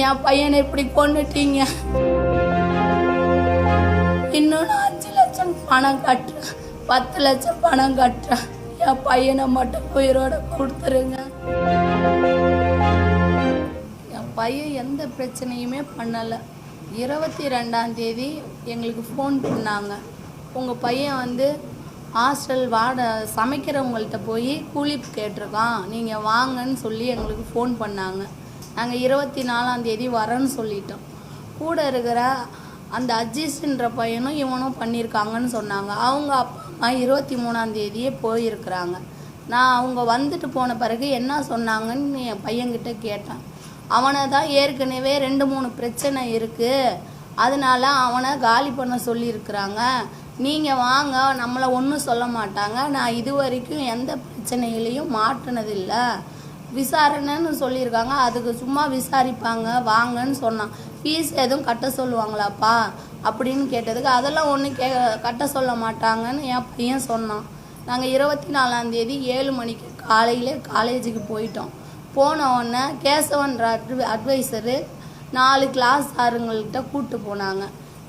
என் பையனை இப்படி கொண்டுட்டீங்க, இன்னும் 5 லட்சம் பணம் கட்டுறேன், 10 லட்சம் பணம் கட்டுறேன், என் பையனை மட்டும் உயிரோட கொடுத்துருங்க. என் பையன் எந்த பிரச்சனையுமே பண்ணலை. 22ஆம் தேதி எங்களுக்கு ஃபோன் பண்ணாங்க, உங்கள் பையன் வந்து ஹாஸ்டல் சமைக்கிறவங்கள்ட்ட போய் கூலி கேட்டிருக்கான், நீங்கள் வாங்கன்னு சொல்லி எங்களுக்கு ஃபோன் பண்ணாங்க. நாங்கள் 24ஆம் தேதி வரேன்னு சொல்லிட்டோம். கூட இருக்கிற அந்த அஜீஸ்ன்ற பையனும் இவனும் பண்ணியிருக்காங்கன்னு சொன்னாங்க. அவங்க அப்பா அம்மா 23ஆம் தேதியே போயிருக்கிறாங்க. நான் அவங்க வந்துட்டு போன பிறகு என்ன சொன்னாங்கன்னு என் பையன்கிட்ட கேட்டேன். அவனை தான் ஏற்கனவே 2-3 பிரச்சனை இருக்குது, அதனால அவனை காலி பண்ண சொல்லியிருக்கிறாங்க, நீங்கள் வாங்க, நம்மளை ஒன்றும் சொல்ல மாட்டாங்க, நான் இது வரைக்கும் எந்த பிரச்சனையிலையும் மாட்டினதில்லை, விசாரணைன்னு சொல்லியிருக்காங்க, அதுக்கு சும்மா விசாரிப்பாங்க, வாங்கன்னு சொன்னான். ஃபீஸ் எதுவும் கட்ட சொல்லுவாங்களாப்பா அப்படின்னு கேட்டதுக்கு அதெல்லாம் ஒன்றும் கட்ட சொல்ல மாட்டாங்கன்னு என் பையன் சொன்னான். நாங்கள் 24ஆம் தேதி 7 மணிக்கு காலையில் காலேஜுக்கு போயிட்டோம். போன உடனே கேசவன்ற அட்வைசரு 4 கிளாஸ் சாருங்கள்கிட்ட கூப்பிட்டு போனாங்க.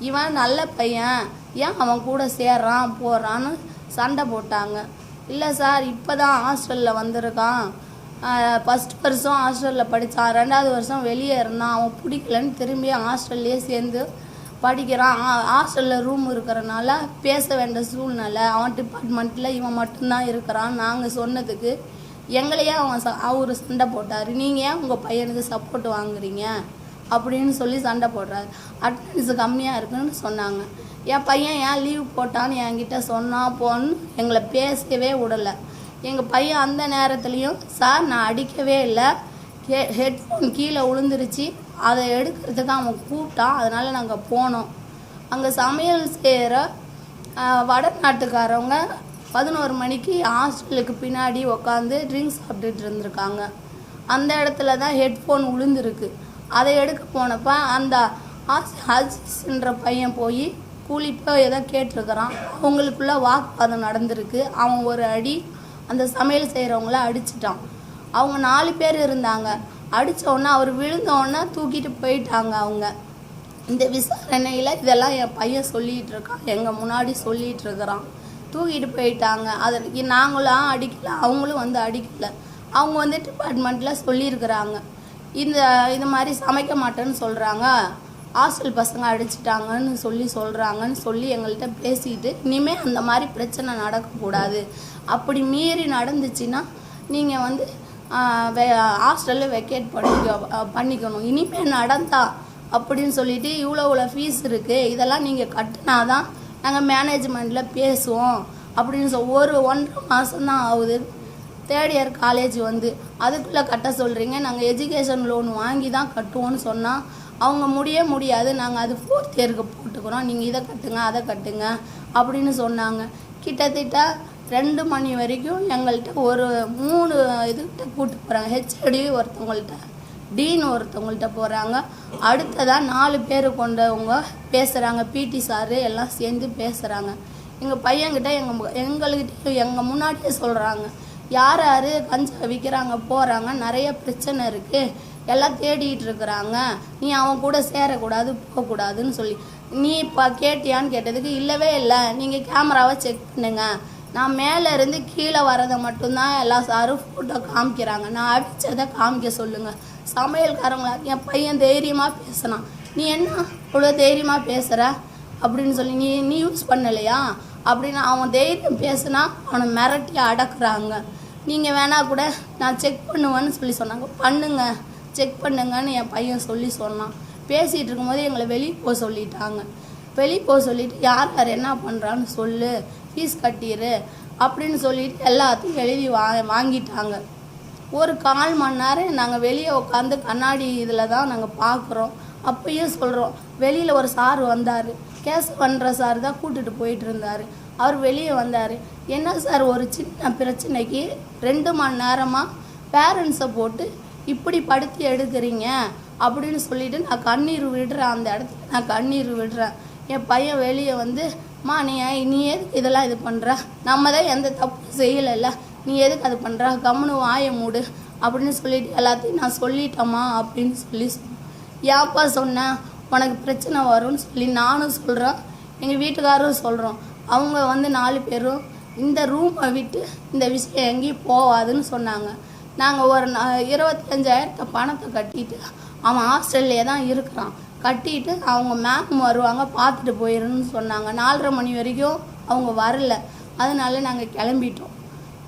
இவன் நல்ல பையன், ஏன் அவன் கூட சேர்றான் போகிறான்னு சண்டை போட்டாங்க. இல்லை சார், இப்போ தான் ஹாஸ்டலில் வந்திருக்கான், ஃபஸ்ட் வருஷம் ஹாஸ்டலில் படித்தான், 2வது வருஷம் வெளியே இருந்தான், அவன் பிடிக்கலன்னு திரும்பி ஹாஸ்டல்லையே சேர்ந்து படிக்கிறான், ஹாஸ்டலில் ரூம் இருக்கிறனால பேச வேண்டிய சூழ்நிலை, அவன் டிபார்ட்மெண்ட்டில் இவன் மட்டும்தான் இருக்கிறான் நாங்கள் சொன்னதுக்கு எங்களையே அவர் சண்டை போட்டார். நீங்கள் ஏன் உங்கள் பையனுக்கு சப்போர்ட் வாங்குறீங்க அப்படின்னு சொல்லி சண்டை போடுறாரு. அட்டண்டன்ஸு கம்மியாக இருக்குன்னு சொன்னாங்க. என் பையன் ஏன் லீவ் போட்டான்னு என்கிட்ட சொன்னான் போன்னு எங்களை பேசவே விடலை. எங்கள் பையன் அந்த நேரத்துலையும் சார் நான் அடிக்கவே இல்லை, ஹெட்ஃபோன் கீழே விழுந்துருச்சு, அதை எடுக்கிறதுக்கு அவன் கூப்பிட்டான், அதனால் நாங்கள் போனோம். அங்கே சமையல் செய்கிற வடநாட்டுக்காரவங்க 11 மணிக்கு ஹாஸ்டலுக்கு பின்னாடி உட்காந்து ட்ரிங்க்ஸ் சாப்பிட்டுட்டு இருந்திருக்காங்க. அந்த இடத்துல தான் ஹெட்ஃபோன் விழுந்துருக்கு. அதை எடுக்க போனப்போ அந்த அஜீஸ்ன்ற பையன் போய் கூலிப்போ ஏதோ கேட்டிருக்கிறான். அவங்களுக்குள்ள வாக்குவாதம் நடந்திருக்கு. அவன் ஒரு அடி அந்த சமையல் செய்கிறவங்கள அடிச்சிட்டான். அவங்க 4 பேர் இருந்தாங்க. அடித்தோடனே அவர் விழுந்தோடனே தூக்கிட்டு போயிட்டாங்க. அவங்க இந்த விசாரணையில் இதெல்லாம் என் பையன் சொல்லிகிட்டு இருக்கான், எங்கள் முன்னாடி சொல்லிகிட்டு இருக்கிறான். தூக்கிட்டு போயிட்டாங்க. அதற்கு நாங்களும் அடிக்கலை, அவங்களும் வந்து அடிக்கலை. அவங்க வந்து டிபார்ட்மெண்ட்டில் சொல்லியிருக்கிறாங்க, இது மாதிரி சமைக்க மாட்டேன்னு சொல்கிறாங்க, ஹாஸ்டல் பசங்க அடிச்சிட்டாங்கன்னு சொல்கிறாங்கன்னு சொல்லி எங்கள்கிட்ட பேசிக்கிட்டு, இனிமேல் அந்த மாதிரி பிரச்சனை நடக்கக்கூடாது, அப்படி மீறி நடந்துச்சுன்னா நீங்கள் வந்து ஹாஸ்டலில் வெக்கேட் பண்ணிக்கணும், இனிமேல் நடந்தா அப்படின்னு சொல்லிட்டு இவ்வளோ ஃபீஸ் இருக்குது, இதெல்லாம் நீங்கள் கட்டினாதான் நாங்கள் மேனேஜ்மெண்ட்டில் பேசுவோம் அப்படின்னு ஒரு 1.5 மாதம்தான் ஆகுது. 3rd இயர் காலேஜ் வந்து அதுக்குள்ளே கட்ட சொல்கிறீங்க, நாங்கள் எஜுகேஷன் லோன் வாங்கி தான் கட்டுவோன்னு சொன்னால் அவங்க முடியாது, நாங்கள் அது 4th இயருக்கு போட்டுக்கிறோம், நீங்கள் இதை கட்டுங்க அதை கட்டுங்க அப்படின்னு சொன்னாங்க. கிட்டத்தட்ட 2 மணி வரைக்கும் எங்கள்கிட்ட ஒரு 3 இதுகிட்ட கூப்பிட்டு போகிறாங்க. ஹெச்ஓடி ஒருத்தவங்கள்ட்ட, டீன் ஒருத்தவங்கள்ட்ட போகிறாங்க. அடுத்ததாக 4 பேர் கொண்டவங்க பேசுகிறாங்க. பிடி சாரு எல்லாம் சேர்ந்து பேசுகிறாங்க. எங்கள் பையன்கிட்ட எங்கள்கிட்ட எங்கள் முன்னாடியே சொல்கிறாங்க, யார் யார் கஞ்சா விற்கிறாங்க போகிறாங்க, நிறைய பிரச்சனை இருக்குது, எல்லாம் தேடிட்டு இருக்கிறாங்க, நீ அவன் கூட சேரக்கூடாது போகக்கூடாதுன்னு சொல்லி. நீ இப்போ கேட்டியான்னு கேட்டதுக்கு இல்லவே இல்லை, நீங்கள் கேமராவை செக் பண்ணுங்க, நான் மேலே இருந்து கீழே வரதை மட்டும்தான் எல்லா சாரும் ஃபோட்டோ காமிக்கிறாங்க, நான் அடித்ததை காமிக்க சொல்லுங்கள். சமையல்காரங்களா என் பையன் தைரியமாக பேசினான். நீ என்ன இவ்வளோ தைரியமாக பேசுகிற அப்படின்னு சொல்லி நீ யூஸ் பண்ணலையா அப்படின்னு அவன் தைரியம் பேசுனா அவனை மிரட்டி அடக்குறாங்க. நீங்கள் வேணா கூட நான் செக் பண்ணுவேன்னு சொல்லி சொன்னாங்க. பண்ணுங்க செக் பண்ணுங்கன்னு என் பையன் சொன்னான். பேசிகிட்டு இருக்கும்போது எங்களை வெளியே போக சொல்லிட்டாங்க. வெளியே போக சொல்லிவிட்டு யார் என்ன பண்ணுறான்னு சொல்லு, ஃபீஸ் கட்டிடு அப்படின்னு சொல்லிட்டு எல்லாத்தையும் எழுதி வாங்கிட்டாங்க. ஒரு 1/4 மணி நேரம் நாங்கள் வெளியே உட்காந்து கண்ணாடி இதில் தான் நாங்கள் பார்க்குறோம். அப்பயும் சொல்கிறோம். வெளியில் ஒரு சார் வந்தார், கேசவன்ற சார் தான் கூட்டிகிட்டு போயிட்டு இருந்தார். அவர் வெளியே வந்தார். என்ன சார் ஒரு சின்ன பிரச்சனைக்கு 2 மணி நேரமாக பேரண்ட்ஸை போட்டு இப்படி படுத்தி எடுக்கிறீங்க அப்படின்னு சொல்லிவிட்டு நான் கண்ணீர் விடுறேன். அந்த இடத்துல நான் கண்ணீர் விடுறேன். என் பையன் வெளியே வந்து, நீ எதுக்கு இதெல்லாம் இது பண்ணுற, நம்ம தான் எந்த தப்பு செய்யலைல்ல, நீ எதுக்கு அது பண்ணுற, கம்முனு வாயை மூடு அப்படின்னு சொல்லிட்டு எல்லாத்தையும் நான் சொல்லிட்டோமா அப்படின்னு சொல்லி ஏப்பா சொன்னேன், உனக்கு பிரச்சனை வரும்னு சொல்லி நானும் சொல்கிறேன், எங்கள் வீட்டுக்காரரும் சொல்கிறோம். அவங்க வந்து 4 பேரும் இந்த ரூமை விட்டு இந்த விஷயம் எங்கேயும் போகாதுன்னு சொன்னாங்க. நாங்கள் ஒரு 25,000 பணத்தை கட்டிட்டு அவன் ஹாஸ்டல்லே தான் இருக்கிறான். கட்டிட்டு அவங்க மேம் வருவாங்க, பார்த்துட்டு போயிருன்னு சொன்னாங்க. 4:30 மணி வரைக்கும் அவங்க வரல. அதனால நாங்கள் கிளம்பிட்டோம்.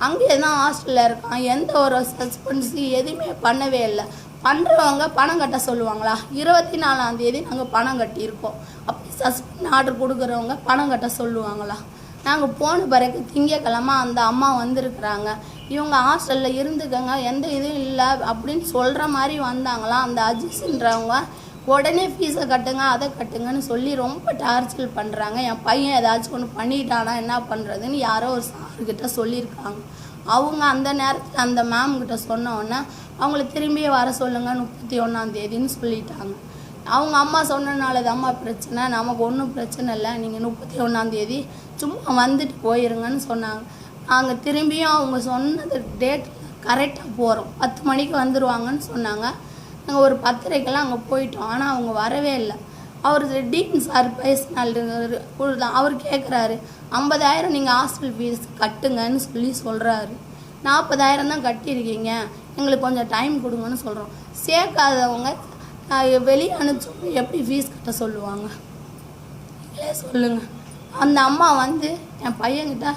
அங்கேயே தான் ஹாஸ்டலில் இருக்கான். எந்த ஒரு சஸ்பென்ஸு எதுவுமே பண்ணவே இல்லை. பண்ணுறவங்க பணம் கட்ட சொல்லுவாங்களா? 24ஆம் தேதி நாங்கள் பணம் கட்டியிருக்கோம். அப்படி சஸ்பெண்ட் ஆர்டர் கொடுக்குறவங்க பணம் கட்ட சொல்லுவாங்களா? நாங்கள் போன பிறகு திங்கக்கிழமை அந்த அம்மா வந்திருக்குறாங்க. இவங்க ஹாஸ்டலில் இருந்துக்கங்க, எந்த இதுவும் இல்லை அப்படின்னு சொல்கிற மாதிரி வந்தாங்களாம். அந்த அஜீஸ்ன்றவங்க உடனே ஃபீஸை கட்டுங்க, அதை கட்டுங்கன்னு சொல்லி ரொம்ப டார்ச்சர் பண்ணுறாங்க. என் பையன் ஏதாச்சும் ஒன்று பண்ணிட்டானா என்ன பண்ணுறதுன்னு யாரோ ஒரு சார்கிட்ட சொல்லியிருக்காங்க. அவங்க அந்த நேரத்தில் அந்த மேம்கிட்ட சொன்னோன்னே அவங்கள திரும்பி வர சொல்லுங்கள் 31ஆம் தேதின்னு சொல்லிட்டாங்க. அவங்க அம்மா சொன்னனால தான் அம்மா பிரச்சனை, நமக்கு ஒன்றும் பிரச்சனை இல்லை, நீங்கள் 31ஆம் தேதி சும்மா வந்துட்டு போயிருங்கன்னு சொன்னாங்க. நாங்கள் திரும்பியும் அவங்க சொன்னது டேட்டில் கரெக்டாக போகிறோம். 10 மணிக்கு வந்துடுவாங்கன்னு சொன்னாங்க. நாங்கள் ஒரு 10:30க்கெல்லாம் அங்கே போயிட்டோம். ஆனால் அவங்க வரவே இல்லை. அவர் டீன் சார் பேசினாரு, அவர் கேட்குறாரு 50,000 நீங்கள் ஹாஸ்டல் ஃபீஸ் கட்டுங்கன்னு சொல்லி சொல்கிறாரு. 40,000 தான் கட்டியிருக்கீங்க, எங்களுக்கு கொஞ்சம் டைம் கொடுங்கன்னு சொல்கிறோம். சேர்க்காதவங்க வெளியே அனுப்பிச்சோம் எப்படி ஃபீஸ் கட்ட சொல்லுவாங்க? நீங்களே சொல்லுங்கள். அந்த அம்மா வந்து என் பையன்கிட்ட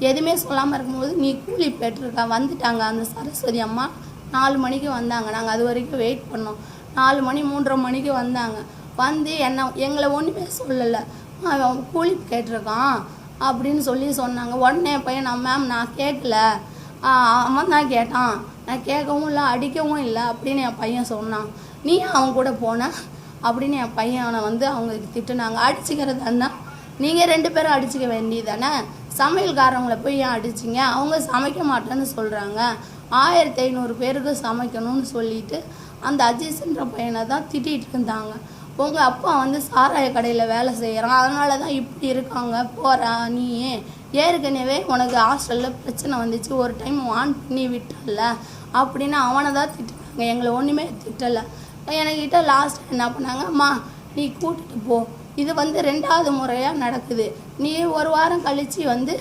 எதுவுமே சொல்லாமல் இருக்கும்போது நீ கூலி பெற்றிருக்கா வந்துட்டாங்க. அந்த சரஸ்வதி அம்மா 4 மணிக்கு வந்தாங்க. நாங்கள் அது வரைக்கும் வெயிட் பண்ணோம். 4 மணி 3:30 மணிக்கு வந்தாங்க. வந்து எங்களை ஒன்றுமே சொல்லலை, அவன் கூலி கேட்டிருக்கான் அப்படின்னு சொல்லி சொன்னாங்க. உடனே என் பையன் மேம் நான் கேட்கல, அவன் தான் கேட்டான், நான் கேட்கவும் இல்லை அடிக்கவும் இல்லை அப்படின்னு என் பையன் சொன்னான். நீ அவன் கூட போன அப்படின்னு என் பையனை வந்து அவங்களுக்கு திட்டுனாங்க. அடிச்சுக்கிறதான்னா நீங்கள் 2 பேரும் அடிச்சுக்க வேண்டியதானே, சமையல்காரவங்களை போய் ஏன் அடிச்சிங்க? அவங்க சமைக்க மாட்டேன்னு சொல்கிறாங்க. 1500 பேருக்கு சமைக்கணும்னு சொல்லிட்டு அந்த அஜீஸ்ன்ற பையனை தான் திட்டிகிட்டு இருந்தாங்க. உங்கள் அப்பா வந்து சாராய கடையில் வேலை செய்கிறான், அதனால தான் இப்படி இருக்காங்க போகிறா. நீ ஏற்கனவே உனக்கு ஹாஸ்டலில் பிரச்சனை வந்துச்சு, ஒரு டைம் ஆன் பண்ணி விட்டல அப்படின்னு அவனை தான் திட்டுறாங்க. எங்களை ஒன்றுமே திட்டலை. என்கிட்ட லாஸ்ட் என்ன பண்ணாங்க, அம்மா நீ கூட்டிகிட்டு போ, இது வந்து 2வது முறையாக நடக்குது, நீ ஒரு வாரம் கழித்து வந்து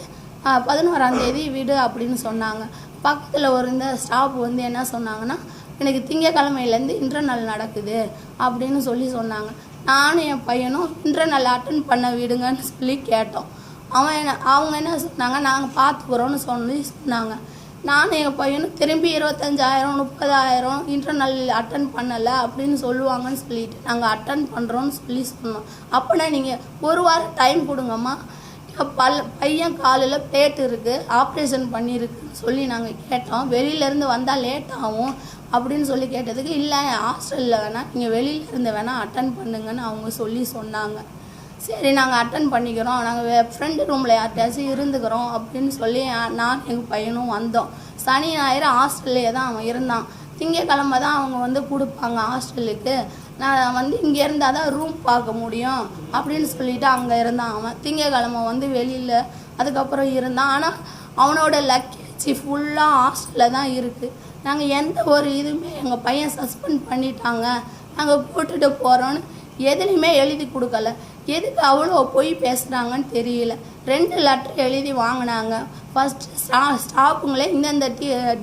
11ஆம் தேதி விடு அப்படின்னு சொன்னாங்க. பக்கத்தில் ஒரு இந்த ஸ்டாஃப் வந்து என்ன சொன்னாங்கன்னா, எனக்கு திங்கக்கிழமையிலேருந்து இன்டர்னல் நடக்குது அப்படின்னு சொல்லி சொன்னாங்க. நானும் என் பையனும் இன்டர்னல் அட்டன் பண்ண விடுங்கன்னு சொல்லி கேட்டோம். அவங்க என்ன சொன்னாங்க, நாங்கள் பார்த்துக்குறோன்னு சொன்னாங்க. நானும் எங்கள் பையனும் திரும்பி 25,000 30,000 இன்டர்னல் அட்டன் பண்ணலை அப்படின்னு சொல்லுவாங்கன்னு சொல்லிட்டு நாங்கள் அட்டன் பண்ணுறோன்னு சொல்லி சொன்னோம். அப்போனா நீங்கள் ஒரு வாரம் டைம் கொடுங்கம்மா, பையன் காலில் பிளேட் இருக்குது, ஆப்ரேஷன் பண்ணியிருக்குன்னு சொல்லி நாங்கள் கேட்டோம். வெளியிலேருந்து வந்தால் லேட் ஆகும் அப்படின்னு சொல்லி கேட்டதுக்கு இல்லை ஹாஸ்டலில் வேணால் நீங்கள் வெளியிலேருந்து வேணால் அட்டன் பண்ணுங்கன்னு அவங்க சொல்லி சொன்னாங்க. சரி நாங்கள் அட்டன் பண்ணிக்கிறோம், நாங்கள் ஃப்ரெண்டு ரூமில் யார்கிட்டயாச்சும் இருந்துக்கிறோம் அப்படின்னு சொல்லி நான் எங்கள் பையனும் வந்தோம். சனி ஞாயிறு ஹாஸ்டல்லையே தான் அவன் இருந்தான். திங்கக்கிழமை தான் அவங்க வந்து கொடுப்பாங்க ஹாஸ்டலுக்கு. நான் வந்து இங்கே இருந்தால் தான் ரூம் பார்க்க முடியும் அப்படின்னு சொல்லிட்டு அங்கே இருந்தான் அவன். திங்கக்கிழமை வந்து வெளியில் அதுக்கப்புறம் இருந்தான். ஆனால் அவனோட லக்கேஜ் ஃபுல்லாக ஹாஸ்டலில் தான் இருக்குது. நாங்கள் எந்த ஒரு இதுவுமே எங்கள் பையன் சஸ்பெண்ட் பண்ணிட்டாங்க, நாங்கள் போட்டுட்டு போகிறோன்னு எதுலையுமே எழுதி கொடுக்கல. எதுக்கு அவ்வளோ பொய் பேசுகிறாங்கன்னு தெரியல. 2 லெட்டர் எழுதி வாங்கினாங்க. ஃபஸ்ட்டு ஸ்டாஃபுங்களே இந்தந்த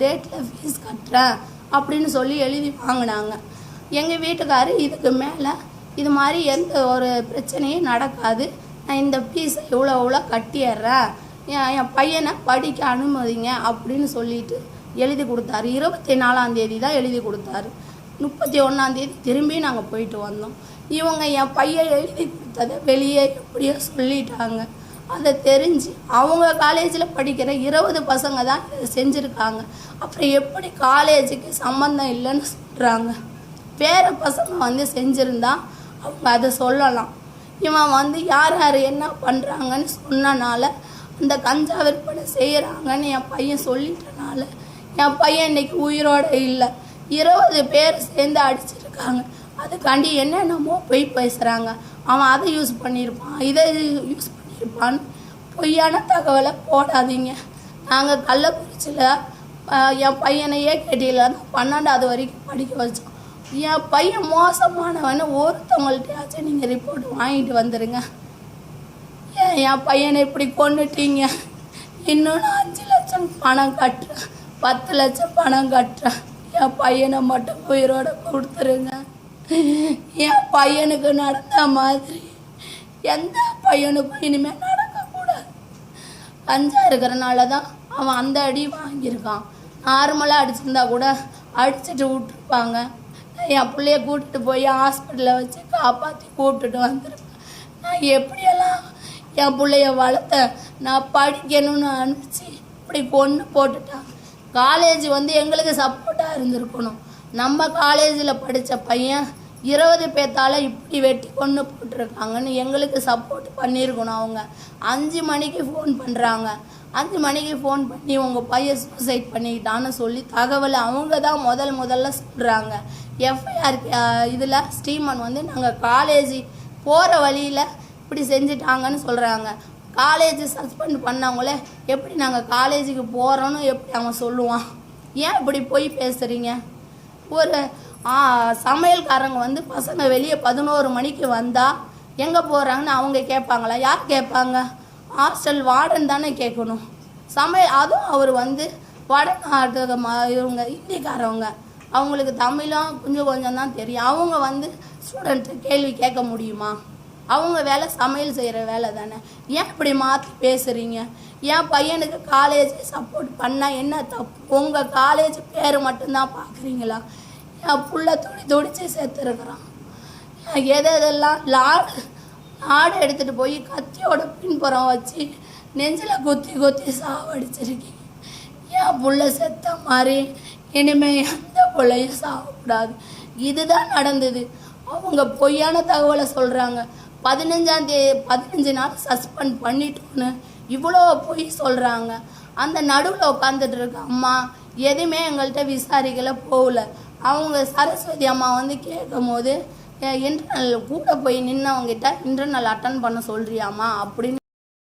டேட்டில் ஃபீஸ் கட்டுறேன் அப்படின்னு சொல்லி எழுதி வாங்கினாங்க. எங்கள் வீட்டுக்காரு இதுக்கு மேலே இது மாதிரி எந்த ஒரு பிரச்சனையும் நடக்காது, நான் இந்த ஃபீஸை இவ்வளோ கட்டிடுறேன், என் பையனை படிக்க அனுமதிங்க அப்படின்னு சொல்லிட்டு எழுதி கொடுத்தாரு. 24ஆம் தேதி தான் எழுதி கொடுத்தாரு. 31ஆம் தேதி திரும்பி நாங்கள் போயிட்டு வந்தோம். இவங்க என் பையன் எழுதி கொடுத்ததை வெளியே எப்படியோ சொல்லிட்டாங்க. அதை தெரிஞ்சு அவங்க காலேஜில் படிக்கிற 20 பசங்க தான் இதை செஞ்சுருக்காங்க. அப்புறம் எப்படி காலேஜுக்கு சம்மந்தம் இல்லைன்னு சொல்கிறாங்க? வேறு பசங்க வந்து செஞ்சுருந்தா அவங்க அதை சொல்லலாம். இவன் வந்து யார் யார் என்ன பண்ணுறாங்கன்னு சொன்னனால, அந்த கஞ்சா விற்பனை செய்கிறாங்கன்னு என் பையன் சொல்லிட்டனால என் பையன் இன்னைக்கு உயிரோடு இல்லை. 20 பேர் சேர்ந்து அடிச்சிருக்காங்க. அதுக்காண்டி என்னென்னமோ பொய் பேசுகிறாங்க. அவன் அதை யூஸ் பண்ணியிருப்பான், இதை யூஸ் பண்ணியிருப்பான்னு பொய்யான தகவலை போடாதீங்க. நாங்கள் கள்ளக்குறிச்சியில் என் பையனையே கேட்டியில் 12வது வரைக்கும் படிக்க வச்சோம். என் பையன் மோசமானவன்னு ஒருத்தவங்கள்ட்டையாச்சும் நீங்கள் ரிப்போர்ட் வாங்கிட்டு வந்துடுங்க. என் பையனை இப்படி கொண்டுட்டீங்க, இன்னொன்று 5 லட்சம் பணம் கட்டுறேன், 10 லட்சம் பணம் கட்டுறேன், என் பையனை மட்டும் உயிரோட கொடுத்துருங்க. என் பையனுக்கு நடந்த மாதிரி எந்த பையனுக்கும் இனிமேல் நடக்கக்கூடாது. கஞ்சா இருக்கிறனால தான் அவன் அந்த அடி வாங்கியிருக்கான். நார்மலாக அடிச்சிருந்தா கூட அடிச்சுட்டு விட்டுருப்பாங்க. என் பிள்ளைய கூப்பிட்டு போய் ஹாஸ்பிட்டலில் வச்சு காப்பாற்றி கூப்பிட்டுட்டு வந்துருப்பேன். நான் எப்படியெல்லாம் என் பிள்ளைய வளர்த்தேன், நான் படிக்கணும்னு அனுப்பிச்சு இப்படி கொண்டு போட்டுட்டான். காலேஜ் எங்களுக்கு சப்போர்ட்டாக இருந்திருக்கணும். நம்ம காலேஜில் படித்த பையன் 20 பேத்தால் இப்படி வெட்டி கொண்டு போட்டிருக்காங்கன்னு எங்களுக்கு சப்போர்ட் பண்ணியிருக்கணும். அவங்க 5 மணிக்கு ஃபோன் பண்ணுறாங்க. 5 மணிக்கு ஃபோன் பண்ணி உங்கள் பையன் சூசைட் பண்ணிக்கிட்டான்னு சொல்லி தகவலை அவங்க தான் முதல்ல சொல்கிறாங்க. எஃப்ஐஆர் இதில் ஸ்டீமன் நாங்கள் காலேஜ் போகிற வழியில் இப்படி செஞ்சிட்டாங்கன்னு சொல்கிறாங்க. காலேஜ் சஸ்பெண்ட் பண்ணவங்களே எப்படி நாங்கள் காலேஜுக்கு போகிறோன்னு எப்படி அவன் சொல்லுவான்? ஏன் இப்படி போய் பேசுகிறீங்க? ஒரு சமையல்காரங்க பசங்க வெளியே 11 மணிக்கு வந்தால் எங்கே போகிறாங்கன்னு அவங்க கேட்பாங்களா? யார் கேட்பாங்க? ஹாஸ்டல் வார்டன் தானே கேட்கணும். அதுவும் அவர் வடநாட்டு இவங்க ஹிந்திக்காரவங்க, அவங்களுக்கு தமிழும் கொஞ்சம் தான் தெரியும். அவங்க ஸ்டூடெண்ட்டு கேள்வி கேட்க முடியுமா? அவங்க வேலை சமையல் செய்கிற வேலை தானே. ஏன் இப்படி மாற்றி பேசுகிறீங்க? என் பையனுக்கு காலேஜ் சப்போர்ட் பண்ணால் என்ன தப்பு? உங்கள் காலேஜ் பேர் மட்டும்தான் பார்க்குறீங்களா? என் புள்ள துடிச்சு சேர்த்துருக்குறான். எதெல்லாம் லாடு எடுத்துகிட்டு போய் கத்தியோட பின்புறம் வச்சு நெஞ்சில் குத்தி சாவடிச்சிருக்கீங்க. என் புள்ள செத்த மாதிரி இனிமேல் எந்த பிள்ளையும் சாகக்கூடாது. இதுதான் நடந்தது. அவங்க பொய்யான தகவலை சொல்கிறாங்க. 15 நாள் சஸ்பெண்ட் பண்ணிட்டோன்னு இவ்வளோ பொய் சொல்கிறாங்க. அந்த நடுவில் உட்காந்துட்டு இருக்க அம்மா எதுவுமே எங்கள்கிட்ட விசாரிக்கல, போகல. அவங்க சரஸ்வதி அம்மா கேட்கும் போது இன்டர்னல் கூட போய் நின்னவங்கிட்ட இன்டர்னல் அட்டன் பண்ண சொல்கிறியாம்மா அப்படின்னு